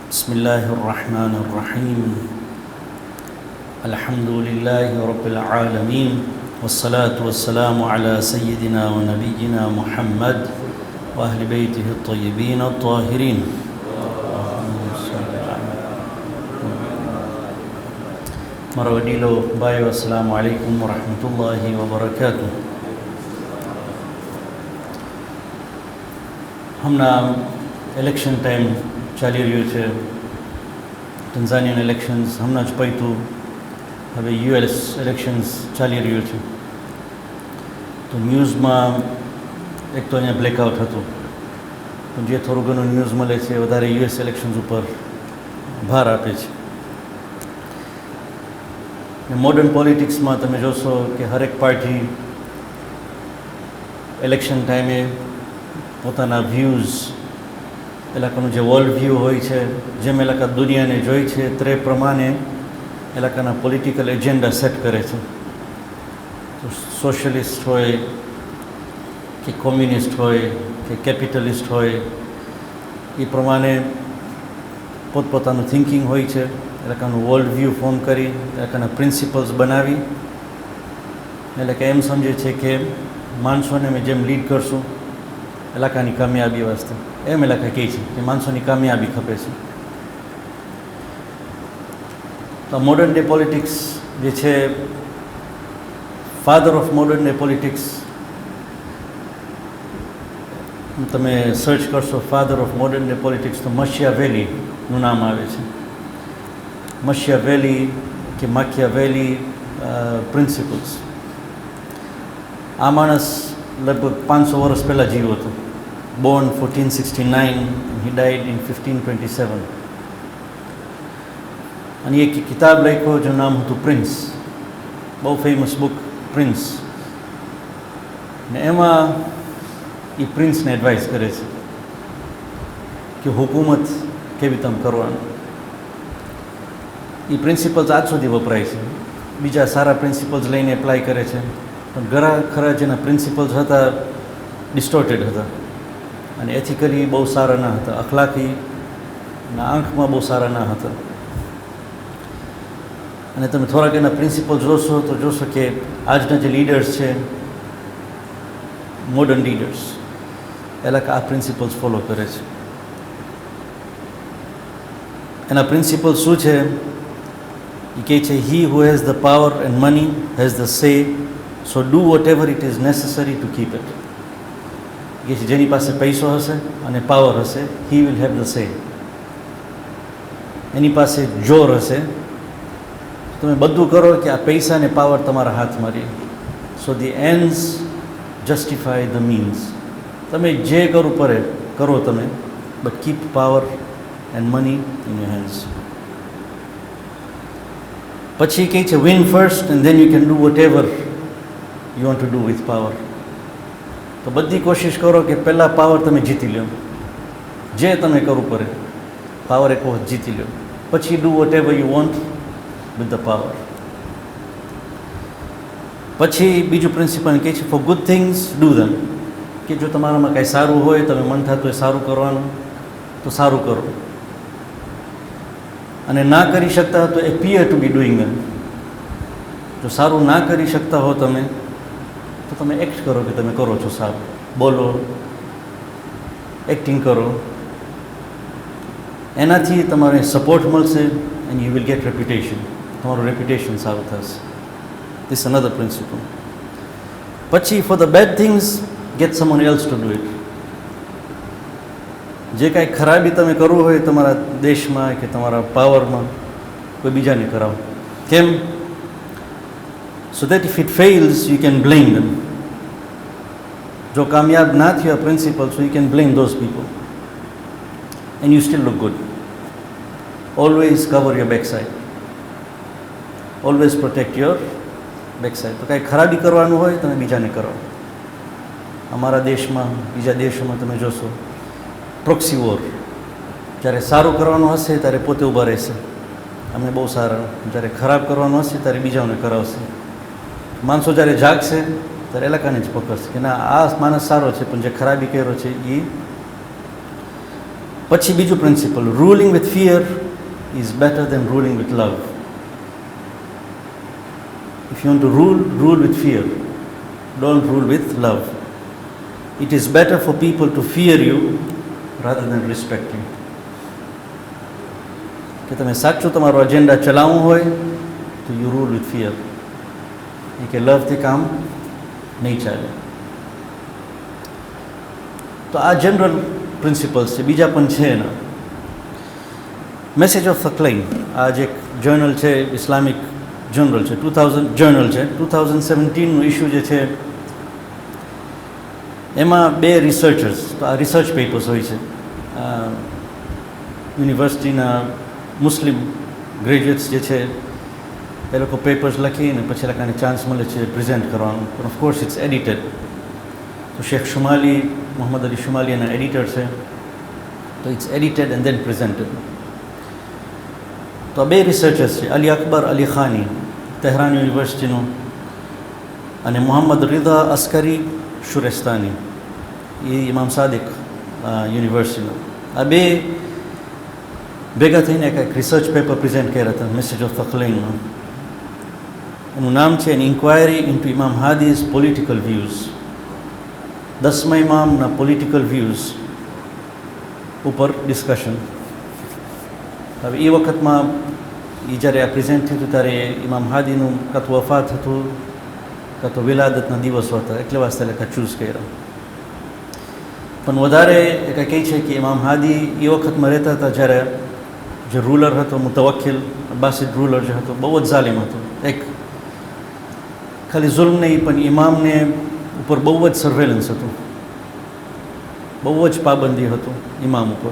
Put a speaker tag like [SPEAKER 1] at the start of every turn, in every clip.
[SPEAKER 1] بسم الله الرحمن الرحيم الحمد لله رب العالمين والصلاة والسلام على سيدنا ونبينا محمد وأهل بيته الطيبين الطاهرين. مروديلو باي والسلام عليكم ورحمة الله وبركاته. हमना election time ચાલી રહ્યું છે. ટેન્ઝાનિયન ઇલેક્શન્સ હમણાં જ પત્યું, હવે યુએસ ઇલેક્શન્સ ચાલી રહ્યું છે. તો ન્યૂઝમાં એક તો અહીંયા બ્લેકઆઉટ હતું, પણ જે થોડું ઘણું ન્યૂઝ મળે છે વધારે યુએસ ઇલેક્શન્સ ઉપર ભાર આપે છે. મોડર્ન પોલિટિક્સમાં તમે જોશો કે હરેક પાર્ટી ઇલેક્શન ટાઈમે પોતાના વ્યૂઝ, એલાકાનું જે વર્લ્ડ વ્યૂ હોય છે, જેમ એલાકા દુનિયાને જોઈ છે તે પ્રમાણે એલાકાના પોલિટિકલ એજન્ડા સેટ કરે છે. તો સોશિયલિસ્ટ હોય કે કોમ્યુનિસ્ટ હોય કે કેપિટલિસ્ટ હોય, એ પ્રમાણે પોતપોતાનું થિંકિંગ હોય છે. એલાકાનું વર્લ્ડ વ્યૂ ફોર્મ કરી એલાકાના પ્રિન્સિપલ્સ બનાવી એટલે કે એમ સમજે છે કે માણસોને મેં જેમ લીડ કરશું એલાકાની કામયાબી વાસ્તે, એમ એલાકા કહે છે કે માણસોની કામયાબી ખપે છે. તો મોડર્ન ડે પોલિટિક્સ જે છે, father of modern day politics તમે સર્ચ કરશો, father of modern day politics, તો મશિયાવેલીનું નામ આવે છે. મશિયાવેલી કે માકિયાવેલી પ્રિન્સિપલ્સ. આ માણસ લગભગ 500 વર્ષ પહેલાં જીવ્યો હતો. Born 1469, he died in 1527. અને એક કિતાબ લખ્યો જેનું નામ હતું પ્રિન્સ, બહુ ફેમસ બુક પ્રિન્સ. ને એમાં એ પ્રિન્સને એડવાઇસ કરે છે કે હુકુમત કેવી તમે કરવાનું. એ પ્રિન્સિપલ્સ આજ સુધી વપરાય છે. બીજા સારા પ્રિન્સિપલ્સ લઈને એપ્લાય કરે છે, પણ ઘણા ખરા જેના પ્રિન્સિપલ્સ હતા ડિસ્ટોર્ટેડ હતા અને એથિકલી બહુ સારા ના હતા, અખલાકીના આંખમાં બહુ સારા ના હતા. અને તમે થોડાક એના પ્રિન્સિપલ્સ જોશો તો જોશો કે આજના જે લીડર્સ છે, મોડર્ન લીડર્સ, એલા આ પ્રિન્સિપલ્સ ફોલો કરે છે. એના પ્રિન્સિપલ્સ શું છે? એ કહે છે, he who has the power and money has the say, so do whatever it is necessary to keep it. કે જેની પાસે પૈસો હશે અને પાવર હશે, he will have the say. એની પાસે જોર હશે, તમે બધું કરો કે આ પૈસા અને પાવર તમારા હાથમાં રહે. So the ends justify the means. તમે જે કરવું પડે કરો તમે, but keep power and money in your hands. પછી કહે છે, win first and then you can do whatever you want to do with power. તો બધી કોશિશ કરો કે પહેલાં પાવર તમે જીતી લો, જે તમે કરવું પડે પાવર એક વખત જીતી લો, પછી do whatever you want with the power. પછી બીજું પ્રિન્સિપલ કહે છે, for good things do them. કે જો તમારામાં કાંઈ સારું હોય, તમે મન થતું હોય સારું કરવાનું, તો સારું કરો. અને ના કરી શકતા તો એપિયર ટુ બી ડુઈંગ ધેમ. જો સારું ના કરી શકતા હો તમે, તો તમે એક્ટ કરો કે તમે કરો છો સારું, બોલો, એક્ટિંગ કરો. એનાથી તમારે સપોર્ટ મળશે and you will get reputation. તમારું રેપ્યુટેશન સારું થશે. This another principle. પછી for the bad things get someone else to do it. જે કાંઈ ખરાબી તમે કરવું હોય તમારા દેશમાં કે તમારા પાવરમાં, કોઈ બીજાને કરાવો. કેમ? So that if it fails you can blame them. જો કામયાબ ના થયા principle, so you can blame those people and you still look good. Always cover your back side, always protect your back side. તો કાંઈ ખરાબી કરવાનું હોય તમે બીજાને કરો. અમારા દેશમાં, બીજા દેશોમાં તમે જોશો પ્રોક્સી વોર. જ્યારે સારું કરવાનું હશે ત્યારે પોતે ઊભા રહેશે, અમે બહુ સારા. જ્યારે ખરાબ કરવાનું હશે ત્યારે બીજાઓને કરાવશે. માણસો જ્યારે જાગશે ત્યારે એલાકાને જ પકડશે કે ના, આ માણસ સારો છે, પણ જે ખરાબી કર્યો છે એ પછી બીજું principle, ruling with fear is better than ruling with love. If you want to rule, rule with fear. Don't rule with love. It is better for people to fear you rather than respect you. કે તમે સાચું તમારો agenda ચલાવવું હોય તો you rule with fear. એ કે લવથી કામ નહીં ચાલે. તો આ જનરલ પ્રિન્સિપલ્સ છે. બીજા પણ છે એના. મેસેજ ઓફ થકલાઈન, આ જે એક જર્નલ છે, ઇસ્લામિક જર્નલ છે, 2017નું ઇસ્યુ જે છે એમાં 2 રિસર્ચર્સ, તો આ રિસર્ચ પેપર્સ હોય છે, યુનિવર્સિટીના મુસ્લિમ ગ્રેજ્યુએટ્સ જે છે એ લોકો પેપર્સ લખીને પછી એ લોકોને ચાન્સ મળે છે પ્રેઝન્ટ કરવાનું. પણ ઓફકોર્સ ઇટ્સ એડિટેડ. તો શેખ શુમાલી, મોહમ્મદ અલી શુમાલી એના એડિટર છે. તો it's edited and then presented. તો 2 રિસર્ચર્સ છે, અલી અકબર અલી ખાની, તહેરાન યુનિવર્સિટીનું, અને મોહમ્મદ રિદા અસ્કરી શુરેસ્તાની, એ ઇમામ સાદિક યુનિવર્સિટીનું. આ 2 ભેગા થઈને એક રિસર્ચ પેપર પ્રેઝન્ટ કર્યા હતા મેસેજ ઓફ થકલાઈનમાં. એનું નામ છે એન ઇન્ક્વાયરી ઇન્ટુ ઇમામ હાદીઝ પોલિટિકલ વ્યૂઝ. 10મા ઇમામના પોલિટિકલ વ્યૂઝ ઉપર ડિસ્કશન. હવે એ વખતમાં એ જ્યારે આ પ્રેઝન્ટ થયું હતું ત્યારે ઇમામ હાદીનું કાં તો વફાત હતું કાં તો વિલાદતના દિવસો હતા, એટલે વાસ્તે લખા ચૂઝ કર્યા. પણ વધારે એ કહે છે કે ઇમામ હાદી એ વખતમાં રહેતા હતા જ્યારે જે રૂલર હતો મુતવક્કિલ અબ્બાસિદ રૂલર જે હતો બહુ જ ઝાલિમ હતો. એક ખાલી જુલ્મ નહીં પણ ઇમામને ઉપર બહુ જ સર્વેલન્સ હતું, બહુ જ પાબંદી હતું ઇમામ ઉપર.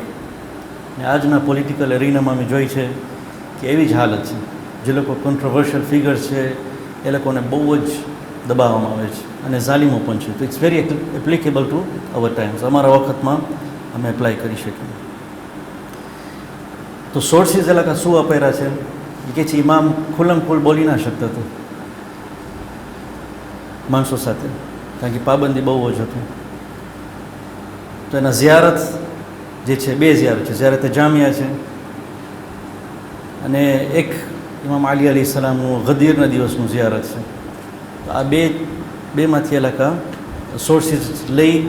[SPEAKER 1] ને આજના પોલિટિકલ એરિનામાં અમે જોઈ છે કે એવી જ હાલત છે. જે લોકો કોન્ટ્રોવર્શિયલ ફિગર્સ છે એ લોકોને બહુ જ દબાવવામાં આવે છે અને ઝાલિમો પણ છે. તો it's very applicable to our times. અમારા વખતમાં અમે એપ્લાય કરી શકીએ. તો સોર્સિસ એ લોકો શું અપાયરા છે એ કે છે ઇમામ ખુલ્લમ ખુલ્લ બોલી ના શકતા હતા માણસો સાથે, કારણ કે પાબંદી બહુ જ હતું. તો એના ઝિયારત જે છે, 2 ઝિયારત છે, ઝિયારત જામિયા છે અને એક ઇમામ અલી અલી સલામનું ગદીરના દિવસનું ઝિયારત છે. તો આ બેમાંથી એ લોકો સોર્સિસ લઈ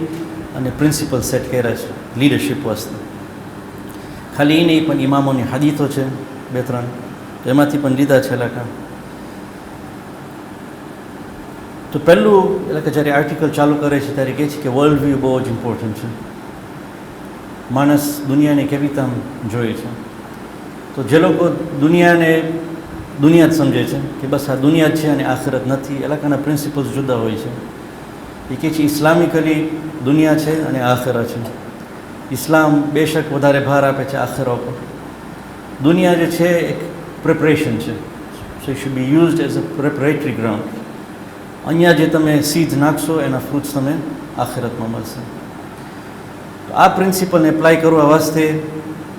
[SPEAKER 1] અને પ્રિન્સિપલ સેટ કર્યા છે લીડરશિપ વાસ્તે. ખાલી એ નહીં પણ ઇમામોની હદીથો છે 2-3, તો એમાંથી પણ લીધા છે એ લોકો. તો પહેલું એ લોકો જ્યારે આર્ટિકલ ચાલુ કરે છે ત્યારે કહે છે કે વર્લ્ડ વ્યૂ બહુ જ ઇમ્પોર્ટન્ટ છે. માણસ દુનિયાને કેવી રીતે જોઈએ છે. તો જે લોકો દુનિયાને દુનિયા જ સમજે છે કે બસ આ દુનિયા જ છે અને આખિરત નથી, એ લોકોના પ્રિન્સિપલ્સ જુદા હોય છે. એ કહે છે ઇસ્લામિકલી દુનિયા છે અને આખિરા છે. ઇસ્લામ બેશક વધારે ભાર આપે છે આખિરા ઉપર. દુનિયા જે છે એક પ્રિપરેશન છે. So it should be used as a preparatory ground. અહીંયા જે તમે સીડ નાખશો એના ફ્રૂટ્સ તમે આખિરતમાં મળશે. તો આ પ્રિન્સિપલને એપ્લાય કરવા વાસ્તે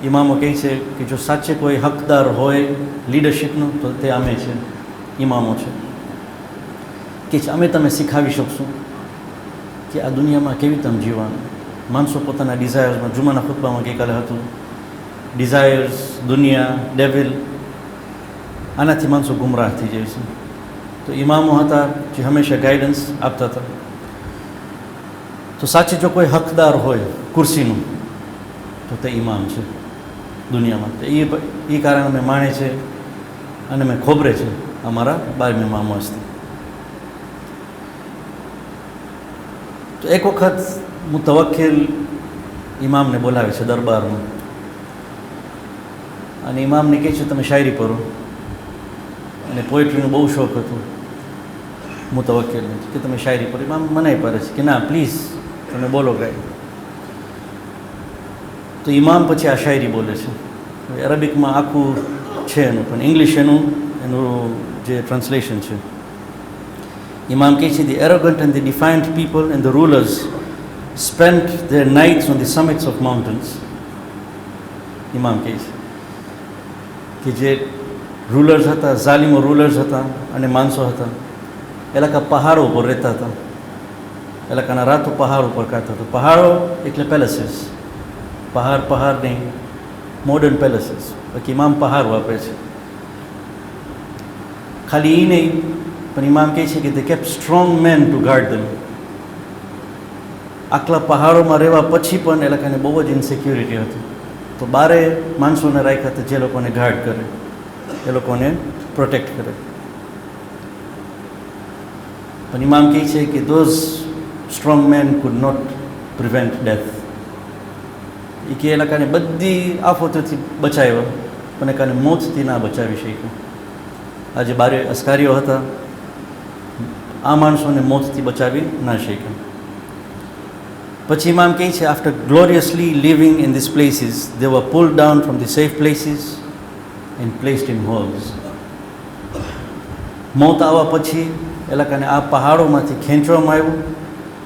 [SPEAKER 1] ઇમામો કહે છે કે જો સાચે કોઈ હકદાર હોય લીડરશિપનું તો તે અમે છે, ઇમામો છે. કે અમે તમે શીખાવી શકશું કે આ દુનિયામાં કેવી રીતે જીવવાનું. માણસો પોતાના ડિઝાયર્સમાં, જુમાના ખુતબામાં ગઈકાલે હતું, ડિઝાયર્સ, દુનિયા, ડેવિલ, આનાથી માણસો ગુમરાહ થઈ જાય છે. તો ઇમામો હતા જે હંમેશા ગાઈડન્સ આપતા હતા. તો સાચે જો કોઈ હકદાર હોય કુર્સીનું તો તે ઇમામ છે દુનિયામાં. તો એ કારણ અમે માણે છે અને મેં ખોબરે છે અમારા 12 ઇમામો હસ્તે. તો એક વખત મુતવક્કિલ ઇમામને બોલાવે છે દરબારમાં અને ઇમામને કહે છે તમે શાયરી પઢો. અને પોએટ્રીનો બહુ શોખ હતો મુતવક્કિલને કે તમે શાયરી પઢો. ઇમામ મનાઈ પડે છે કે ના પ્લીઝ તમે બોલો કાંઈ. તો ઇમામ પછી આ શાયરી બોલે છે. અરબિકમાં આખું છે એનું, પણ ઇંગ્લિશ એનું જે ટ્રાન્સલેશન છે. ઇમામ કહે છે the arrogant and the defined people and the rulers spent there nights on the summits of mountains. ઇમામ કહે છે કે જે રૂલર્સ હતા, ઝાલિમો રૂલર્સ હતા અને માણસો હતા, એ લોકો પહાડો ઉપર રહેતા હતા. એ લોકોના રાતો પહાડ ઉપર કાઢતા હતા. પહાડો એટલે પેલેસીસ, પહાડ નહીં, મોડર્ન પેલેસીસ. બાકી ઇમામ પહાડ વાપરે છે. ખાલી એ નહીં, પણ ઇમામ કહે છે કે they kept strong men to guard them. આટલા પહાડોમાં રહેવા પછી પણ એ લોકોને બહુ જ ઇન્સિક્યુરિટી હતી, તો બારે માણસોને રાખ્યા હતા જે લોકોને ગાર્ડ કરે, એ લોકોને પ્રોટેક્ટ કરે. પણ ઇમામ કહે છે કે those strong men could not prevent death. એ કે એ લોકોને બધી આફતોથી બચાવ્યા, પણ એ લોકોને મોતથી ના બચાવી શક્યા. આ જે બારે અસ્કારીઓ હતા, આ માણસોને મોતથી બચાવી ના શક્યા. પછી ઇમામ કહે છે, after gloriously living in this places they were pulled down from the safe places and placed in holes. મોત આવવા પછી એ લોકોને આ પહાડોમાંથી ખેંચવામાં આવ્યું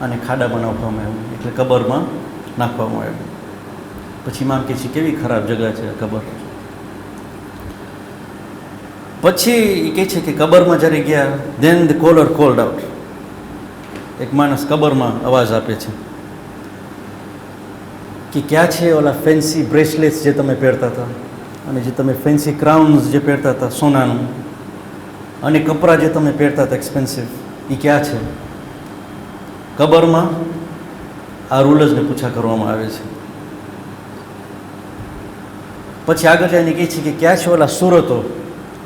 [SPEAKER 1] અને ખાડા બનાવવામાં આવ્યું, એટલે કબરમાં નાખવામાં આવ્યું. પછી ઇમામ કહે છે કેવી ખરાબ જગ્યા છે આ કબર. પછી એ કહે છે કે કબરમાં જ્યારે ગયા, then the caller called out. એક માણસ કબરમાં અવાજ આપે છે કે ક્યાં છે ઓલા ફેન્સી બ્રેસલેટ્સ જે તમે પહેરતા હતા, અને જે તમે ફેન્સી ક્રાઉન્સ જે પહેરતા હતા સોનાનું, અને કપડાં જે તમે પહેરતા હતા એક્સપેન્સિવ, એ ક્યાં છે? કબરમાં આ રૂલર્સને પૂછા કરવામાં આવે છે. પછી આગળ જઈને કહે છે કે ક્યાં છે ઓલા સુરતો,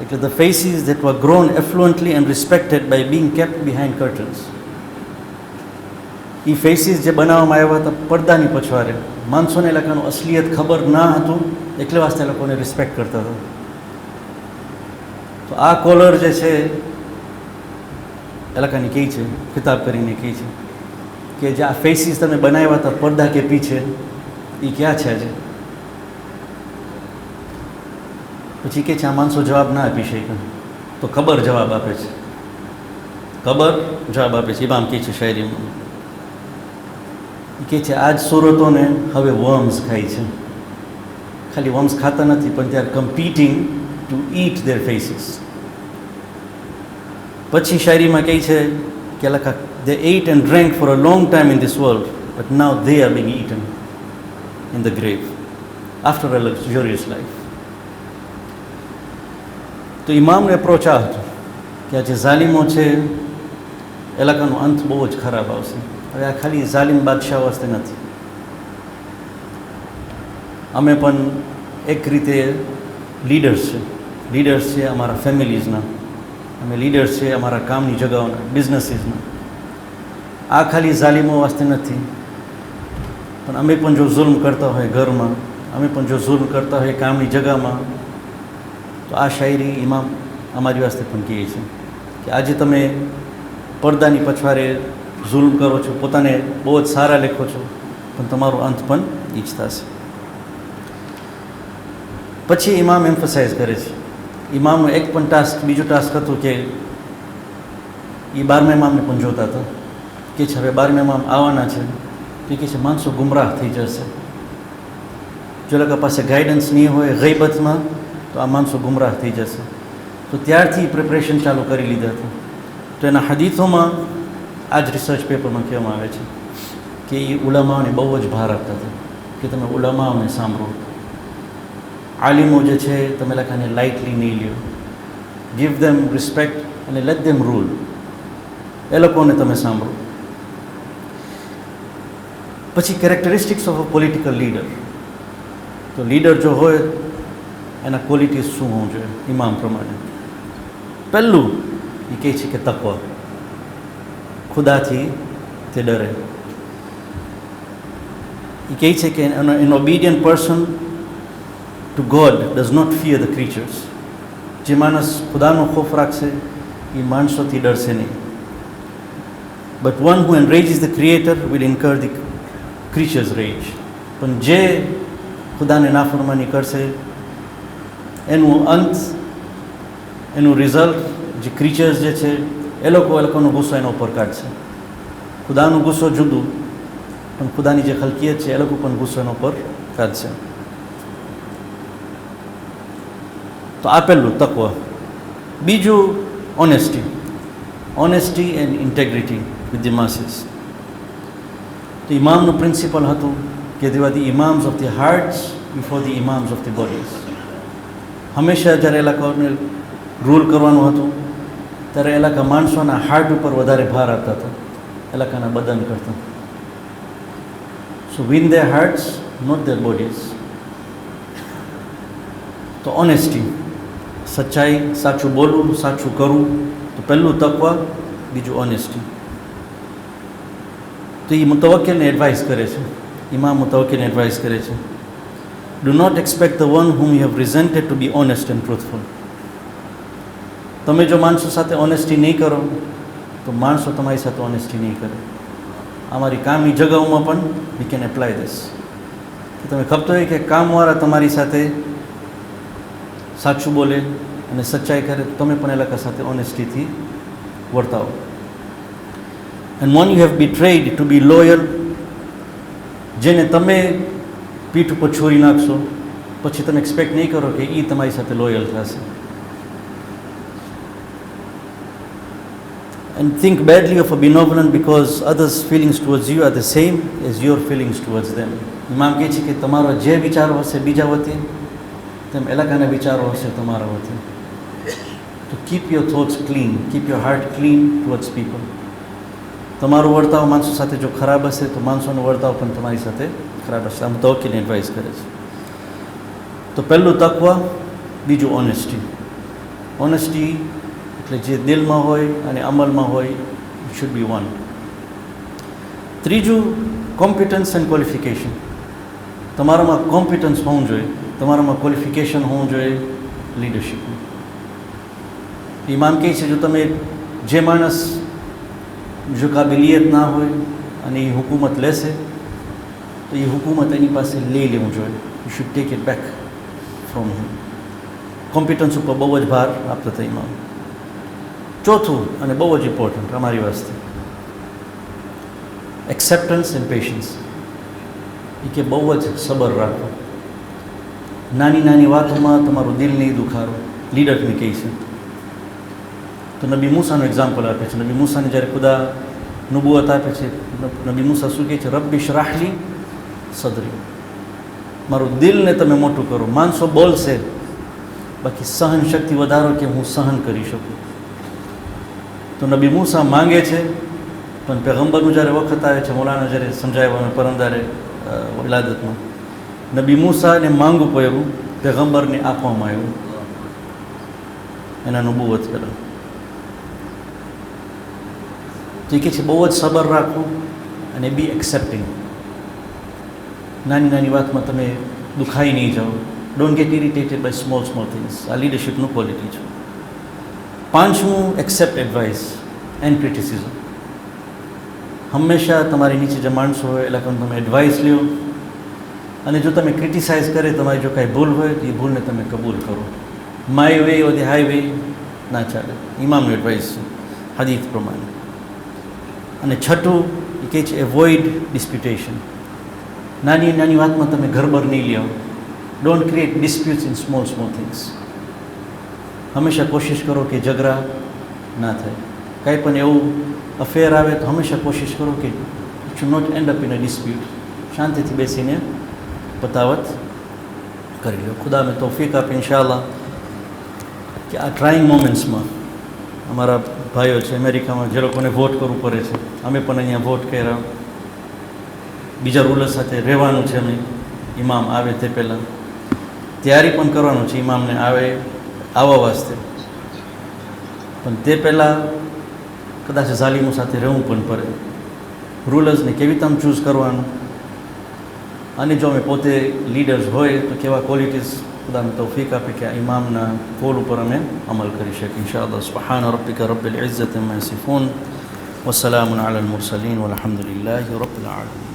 [SPEAKER 1] એટલે the faces that were grown affluently and respected by being kept behind curtains. એ ફેસીસ જે બનાવવામાં આવ્યા હતા પડદાની પછવારે, માણસોને એ લોકોનું અસલિયત ખબર ના હતું, એટલે વાસ્તે એ લોકોને રિસ્પેક્ટ કરતા હતા. તો આ કોલર જે છે એ લોકોને કહે છે, ખિતાબ કરીને કહે છે કે જે આ ફેસીસ તમે બનાવ્યા હતા પડદા કે પીછે, એ ક્યાં છે આજે? પછી કે છે આ માણસો જવાબ ના આપી શકે, તો કબર જવાબ આપે છે. કબર જવાબ આપે છે. ઇમામ કહે છે શાયરીમાં, કે છે આજ સુરતોને હવે વર્મ્સ ખાય છે. ખાલી વર્મ્સ ખાતા નથી, પણ they are competing to eat their faces. પછી શાયરીમાં કહે છે કે લખા they ate and drank for a long time in this world, but now they are being eaten in the grave after a luxurious life. તો ઇમામનો approach આ હતો કે આ જે ઝાલિમો છે એ લોકોનો અંત બહુ જ ખરાબ આવશે. હવે આ ખાલી ઝાલિમ બાદશાહ વાસ્તે નથી, અમે પણ એક રીતે લીડર્સ છે અમારા ફેમિલીઝના, અમે લીડર્સ છે અમારા કામની જગાઓના, બિઝનેસીસના. આ ખાલી ઝાલિમો વાસ્તે નથી, પણ અમે પણ જો જુલ્મ કરતા હોય ઘરમાં, અમે પણ જો જુલ્મ કરતા હોય કામની જગામાં, તો આ શાયરી ઇમામ અમારી વાસ્તે પણ કહે છે કે આજે તમે પડદાની પછવારે જુલ્મ કરો છો, પોતાને બહુ જ સારા લેખો છો, પણ તમારો અંત પણ ઈ જ થશે. પછી ઇમામ એમ્ફસાઇઝ કરે છે, ઇમામનો એક પણ બીજું ટાસ્ક હતું કે એ 12મા ઇમામને પણ જોતા હતા કે છે હવે 12મા ઇમામ આવવાના છે, તો એ કહે છે માણસો ગુમરાહ થઈ જશે, જો લોકો પાસે ગાઈડન્સ નહીં હોય ગઈબતમાં, તો આ માણસો ગુમરાહ થઈ જશે. તો ત્યારથી પ્રિપરેશન ચાલુ કરી લીધા હતા. તો એના હદીથોમાં આ જ રિસર્ચ પેપરમાં કહેવામાં આવે છે કે એ ઉલમાઓને બહુ જ ભાર આપતા હતા કે તમે ઉલમાઓને સાંભળો, આલિમો જે છે તમે લોકોને લાઇટલી નહીં લ્યો, ગીવ ધેમ રિસ્પેક્ટ અને લેટ ધેમ રૂલ, એ લોકોને તમે સાંભળો. પછી characteristics of a political leader, તો લીડર જો હોય એના ક્વોલિટીઝ શું હોવું જોઈએ ઇમામ પ્રમાણે? પહેલું એ કહે છે કે તકવા, ખુદાથી તે ડરે. એ કહે છે કે an obedient person to God does not fear the creatures. જે માણસ ખુદાનો ખોફ રાખશે એ માણસોથી ડરશે નહીં. But one who enrages the creator will incur the creature's rage. પણ જે ખુદાને નાફરમાની કરશે એનું અંત, એનું રિઝલ્ટ, જે ક્રીચર્સ જે છે એ લોકોનો ગુસ્સો એના ઉપર કાઢશે. ખુદાનો ગુસ્સો જુદું, પણ ખુદાની જે ખલકિયત છે એ લોકો પણ ગુસ્સો એના ઉપર કાઢશે. તો આ પહેલું તકવા. બીજું honesty and integrity with the masses. તો ઇમામનું પ્રિન્સિપલ હતું કે they were the imams of the hearts before the imams of the bodies. હંમેશા જ્યારે એ લોકોને રૂલ કરવાનું હતું ત્યારે એ લોકો માણસોના હાર્ટ ઉપર વધારે ભાર આપતા હતા, એ લોકોના બદન કરતા. સો win their hearts, not their bodies. તો ઓનેસ્ટી, સચ્ચાઈ, સાચું બોલવું, સાચું કરવું. તો પહેલું તકવા, બીજું ઓનેસ્ટી. તો એ મુતવક્કિલને એડવાઇસ કરે છે, ઇમામ મુતવક્કિલને એડવાઇસ કરે છે, do not expect the one whom you have resented to be honest and truthful. તમે જો માણસો સાથે ઓનેસ્ટી નહીં કરો તો માણસો તમારી સાથે ઓનેસ્ટી નહીં કરે. અમારી કામની જગાઓમાં પણ વી કેન એપ્લાય ધીસ. તમે ખબર હોય કે કામવાળા તમારી સાથે સાચું બોલે અને સચ્ચાઈ કરે, તમે પણ એ લોકો સાથે ઓનેસ્ટીથી વર્તાવો. And one you have betrayed to be loyal, જેને તમે પીઠ ઉપર છોરી નાખશો પછી તમે એક્સપેક્ટ નહીં કરો કે એ તમારી સાથે લોયલ થશે. And think badly of a benevolent because others' feelings towards you are the same as your feelings towards them. ઇમામ કહે છે કે તમારો જે વિચારો હશે બીજા વતી તેમ એ લોકોના વિચારો હશે તમારા વતી. To keep your thoughts clean, keep your heart clean towards people. તમારો વર્તાવ માણસો સાથે જો ખરાબ હશે તો માણસોનો વર્તાવ પણ તમારી સાથે ખરાબ હશે. આમ તવક્કીલને એડવાઇસ કરે છે. તો પહેલું તકવા, બીજું ઓનેસ્ટી. ઓનેસ્ટી એટલે જે દિલમાં હોય અને અમલમાં હોય, ઇટ શુડ બી વન. ત્રીજું કોમ્પિટન્સ એન્ડ ક્વોલિફિકેશન. તમારામાં કોમ્પિટન્સ હોવું જોઈએ, તમારામાં ક્વોલિફિકેશન હોવું જોઈએ લીડરશીપનું. ઇમામ કહે છે જો તમે જે માણસ જો કાબિલિયત ના હોય અને એ હુકુમત લેશે તો એ હુકુમત એની પાસે લઈ લેવું જોઈએ. You should take it back from him. Competence ઉપર બહુ જ ભાર આપતા હતા ઇમામ. ચોથું અને બહુ જ ઇમ્પોર્ટન્ટ અમારી વાસ્તે, એક્સેપ્ટન્સ એન્ડ પેશન્સ. એ કે બહુ જ સબર રાખો, નાની નાની વાતોમાં તમારું દિલ નહીં દુખારો. લીડરને કહે છે. તો નબી મૂસાનું એક્ઝામ્પલ આપે છે. નબી મૂસાને જ્યારે ખુદા નુબુવત આપે છે, નબી મૂસા શું કહે છે? રબ્બી શ્રાહલી સદરી, મારું દિલને તમે મોટું કરો. માણસો બોલશે, બાકી સહન શક્તિ વધારો કે હું સહન કરી શકું. તો નબી મૂસા માંગે છે, પણ પેગમ્બરનું જ્યારે વખત આવે છે, મૌલાના જ્યારે સમજાવવાનું પરંદારે વિલાદતમાં, નબી મૂસાને માંગવું પડ્યું, પેગમ્બરને આપવામાં આવ્યું એના નુબુવત પહેલાં. તો એ કહે છે બહુ જ સબર રાખવું અને બી એક્સેપ્ટિંગ. નાની નાની વાતમાં તમે દુખાઈ નહીં જાઓ. Don't get irritated by small things. આ લીડરશીપનું ક્વોલિટી છે. પાંચમું, એક્સેપ્ટ એડવાઇસ એન્ડ ક્રિટિસિઝમ. હંમેશા તમારી નીચે જે માણસો હોય એ લોકોને તમે એડવાઇસ લ્યો, અને જો તમે ક્રિટિસાઇઝ કરે, તમારી જો કાંઈ ભૂલ હોય તો એ ભૂલને તમે કબૂલ કરો. My way or the highway ના ચાલે. ઇમામનું એડવાઇસ છે હદીથ પ્રમાણે. અને છઠ્ઠું એ કહે છે એવોઇડ ડિસ્પ્યુટેશન. નાની નાની વાતમાં તમે ગરબર નહીં લ્યો. Don't create disputes in small things. હંમેશા કોશિશ કરો કે ઝઘડા ના થાય. કાંઈ પણ એવું અફેર આવે તો હંમેશા કોશિશ કરો કે it should not end up in a dispute. શાંતિથી બેસીને પતાવત કરી લો. ખુદા મેં તૌફીક આપે ઇન્શાઅલ્લાહ કે આ ટ્રાઇંગ મોમેન્ટ્સમાં અમારા ભાઈઓ છે અમેરિકામાં, જે લોકોને વોટ કરવું પડે છે, અમે પણ અહીંયા વોટ કર્યા. બીજા રૂલર સાથે રહેવાનું છે. અમે ઇમામ આવે તે પહેલાં તૈયારી પણ કરવાનું છે ઇમામને આવવા વાસ્તે. પણ તે પહેલાં કદાચ ઝાલિમો સાથે રહેવું પણ પડે. રૂલર્સને કેવી રીતે ચૂઝ કરવાનું, અને જો અમે પોતે લીડર્સ હોય તો કેવા ક્વોલિટીઝ ખુદાને તૌફીક આપે કે આ ઇમામના કોલ ઉપર અમે અમલ કરી શકીએ ઇન્શાઅલ્લાહ. સુબ્હાન રબ્બિકા રબ્બિલ ઇઝ્ઝતિ અમ્મા યસિફૂન વસલામુન અલલ મુરસલીન વલહમદુલિલ્લાહિ રબ્બિલ આલમીન.